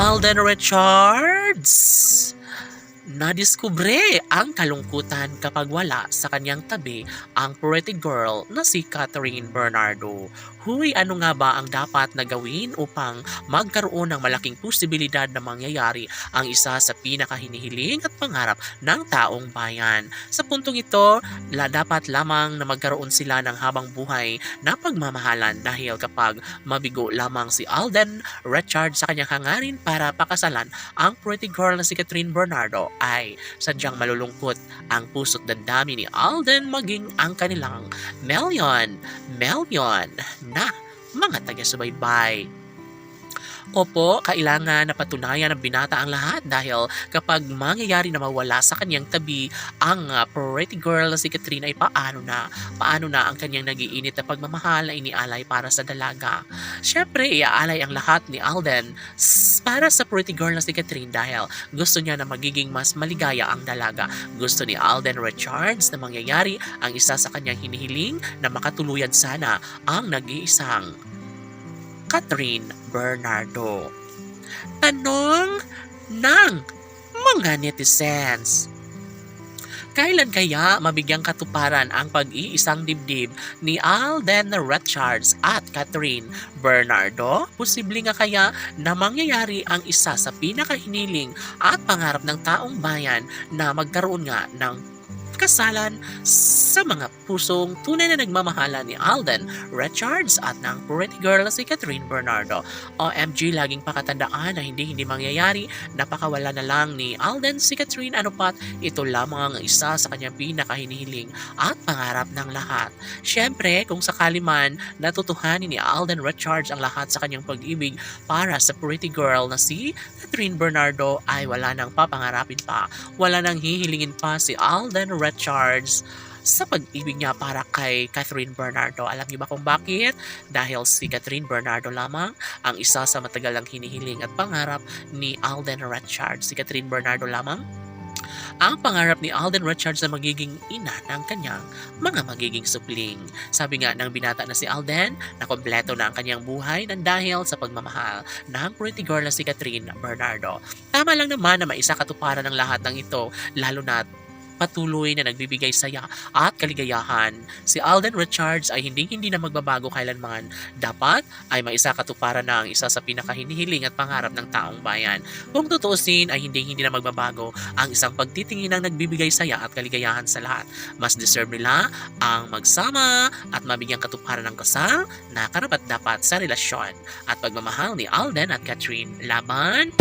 Alden Richards! Nadiskubre ang kalungkutan kapag wala sa kanyang tabi ang pretty girl na si Catherine Bernardo. Huy, ano nga ba ang dapat na gawin upang magkaroon ng malaking posibilidad na mangyayari ang isa sa pinakahinihiling at pangarap ng taong bayan? Sa puntong ito, dapat lamang na magkaroon sila ng habang buhay na pagmamahalan dahil kapag mabigo lamang si Alden Richards sa kanyang hangarin para pakasalan ang pretty girl na si Catherine Bernardo ay sadyang malulungkot ang puso't damdamin ni Alden maging ang kanilang million na mga taga-subaybay. Opo, kailangan na patunayan ng binata ang lahat dahil kapag mangyayari na mawala sa kanyang tabi ang pretty girl na si Catherine ay paano na ang kanyang nagiinit na pagmamahal na inialay para sa dalaga. Siyempre, iaalay ang lahat ni Alden para sa pretty girl na si Catherine dahil gusto niya na magiging mas maligaya ang dalaga. Gusto ni Alden Richards na mangyayari ang isa sa kanyang hinihiling na makatuluyan sana ang nag-iisang Catherine Bernardo. Tanong ng mga netizens. Kailan kaya mabigyang katuparan ang pag-iisang dibdib ni Alden Richards at Catherine Bernardo? Posible nga kaya na mangyayari ang isa sa pinakahiniling at pangarap ng taong bayan na magkaroon nga ng kasalan sa mga pusong tunay na nagmamahala ni Alden Richards at ng pretty girl na si Catherine Bernardo. OMG, laging pakatandaan na hindi mangyayari. Napakawala na lang ni Alden si Catherine, ano pat ito lamang ang isa sa kanyang pinakahinihiling at pangarap ng lahat. Siyempre, kung sakali man natutuhanin ni Alden Richards ang lahat sa kanyang pag-ibig para sa pretty girl na si Catherine Bernardo ay wala nang papangarapin pa. Wala nang hihilingin pa si Alden Richards sa pag-ibig niya para kay Catherine Bernardo. Alam niyo ba kung bakit? Dahil si Catherine Bernardo lamang ang isa sa matagalang hinihiling at pangarap ni Alden Richards. Si Catherine Bernardo lamang ang pangarap ni Alden Richards na magiging ina ng kanyang mga magiging supling. Sabi nga ng binata na si Alden na kompleto na ang kanyang buhay nang dahil sa pagmamahal ng pretty girl na si Catherine Bernardo. Tama lang naman na maisakatuparan ng lahat ng ito, lalo na patuloy na nagbibigay saya at kaligayahan. Si Alden Richards ay hindi na magbabago kailanman. Dapat ay maisakatuparan na ang isa sa pinakahinihiling at pangarap ng taong bayan. Kung tutuusin ay hindi na magbabago ang isang pagtitingin ng nagbibigay saya at kaligayahan sa lahat. Mas deserve nila ang magsama at mabigyang katuparan ng kasal na karapat-dapat sa relasyon at pagmamahal ni Alden at Catherine. Laban!